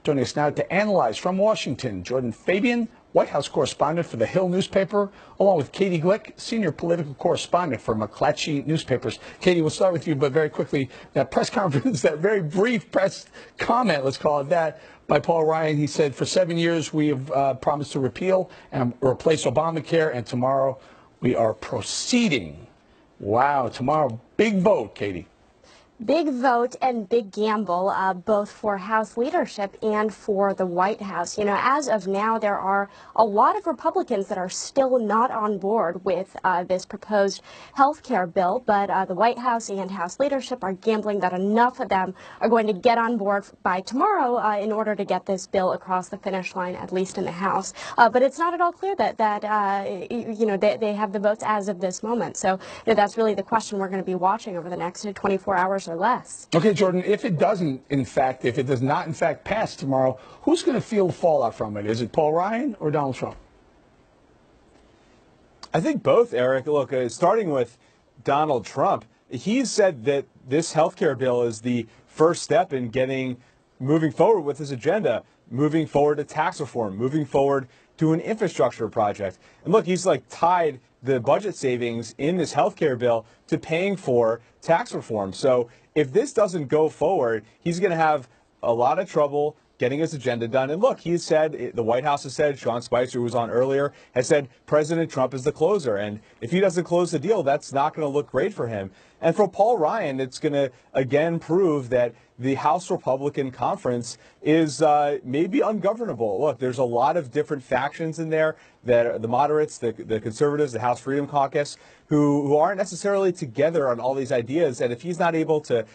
Joining us now to analyze from Washington, Fabian, White House correspondent for the Hill newspaper, along with Katie Glueck, senior political correspondent for McClatchy newspapers. Katie, we'll start with you, but very quickly, that press conference, that very brief press comment, let's call it that, by Paul Ryan. He said, for 7 years we have promised to repeal and replace Obamacare, and tomorrow we are proceeding. Wow, tomorrow, big vote, Katie. Big vote and big gamble, both for House leadership and for the White House. You know, as of now, there are a lot of Republicans that are still not on board with this proposed health care bill, but the White House and House leadership are gambling that enough of them are going to get on board by tomorrow in order to get this bill across the finish line, at least in the House. But it's not at all clear that they have the votes as of this moment. So that's really the question we're going to be watching over the next 24 hours or less. Okay, Jordan, if it does not in fact pass tomorrow, who's going to feel the fallout from it? Is it Paul Ryan or Donald Trump? I think both, Eric. Look, starting with Donald Trump, he said that this health care bill is the first step in moving forward with his agenda, moving forward to tax reform, moving forward to an infrastructure project. And look, he's tied the budget savings in this health care bill to paying for tax reform. So if this doesn't go forward, he's going to have a lot of trouble getting his agenda done. And look, he said, the White House has said, Sean Spicer, who was on earlier, has said President Trump is the closer. And if he doesn't close the deal, that's not going to look great for him. And for Paul Ryan, it's going to, again, prove that the House Republican Conference is maybe ungovernable. Look, there's a lot of different factions in there, that are the moderates, the conservatives, the House Freedom Caucus, who aren't necessarily together on all these ideas. And if he's not able to,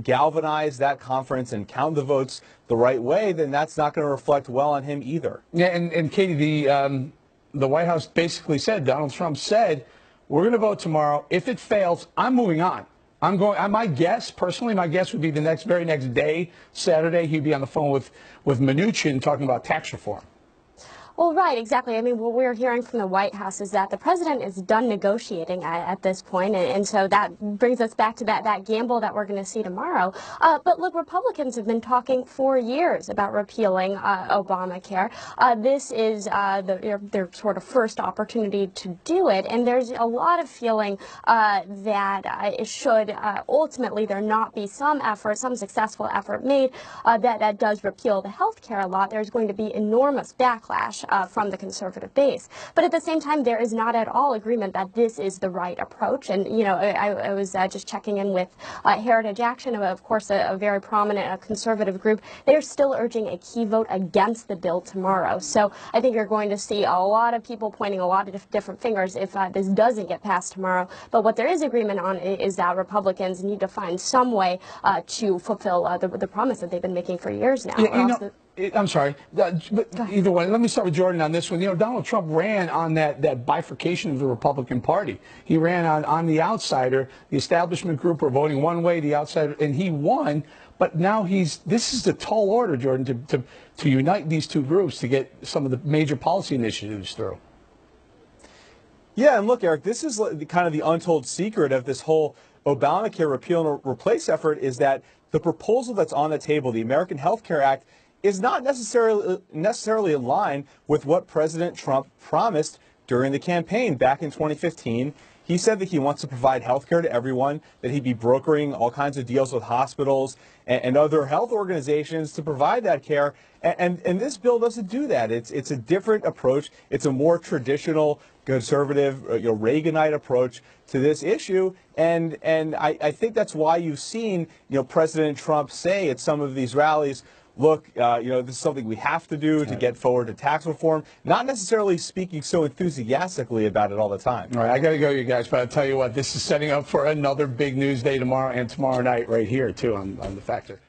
galvanize that conference and count the votes the right way, then that's not going to reflect well on him either. Yeah, and Katie, the White House basically said, Donald Trump said, we're going to vote tomorrow. If it fails, I'm moving on. My guess, personally, my guess would be the very next day, Saturday, he'd be on the phone with Mnuchin talking about tax reform. Well, right, exactly. I mean, what we're hearing from the White House is that the president is done negotiating at this point, and so that brings us back to that gamble that we're going to see tomorrow. But look, Republicans have been talking for years about repealing Obamacare. This is their sort of first opportunity to do it, and there's a lot of feeling that should ultimately there not be some successful effort made that does repeal the health care law, there's going to be enormous backlash from the conservative base. But at the same time, there is not at all agreement that this is the right approach. And, I was just checking in with Heritage Action, of course, a very prominent conservative group. They're still urging a key vote against the bill tomorrow. So I think you're going to see a lot of people pointing a lot of different fingers if this doesn't get passed tomorrow. But what there is agreement on is that Republicans need to find some way to fulfill the promise that they've been making for years now. Yeah, I'm sorry, but either way, let me start with Jordan on this one. Donald Trump ran on that bifurcation of the Republican Party. He ran on the outsider. The establishment group were voting one way, the outsider, and he won. But now this is the tall order, Jordan, to unite these two groups to get some of the major policy initiatives through. Yeah, and look, Eric, this is kind of the untold secret of this whole Obamacare repeal and replace effort, is that the proposal that's on the table, the American Health Care Act, is not necessarily in line with what President Trump promised during the campaign back in 2015. He said that he wants to provide health care to everyone, that he'd be brokering all kinds of deals with hospitals and other health organizations to provide that care. And this bill doesn't do that. It's a different approach. It's a more traditional, conservative, Reaganite approach to this issue. And I think that's why you've seen, President Trump say at some of these rallies, look, this is something we have to do to get forward to tax reform, not necessarily speaking so enthusiastically about it all the time. All right, I got to go, you guys, but I'll tell you what, this is setting up for another big news day tomorrow and tomorrow night right here, too, on The Factor.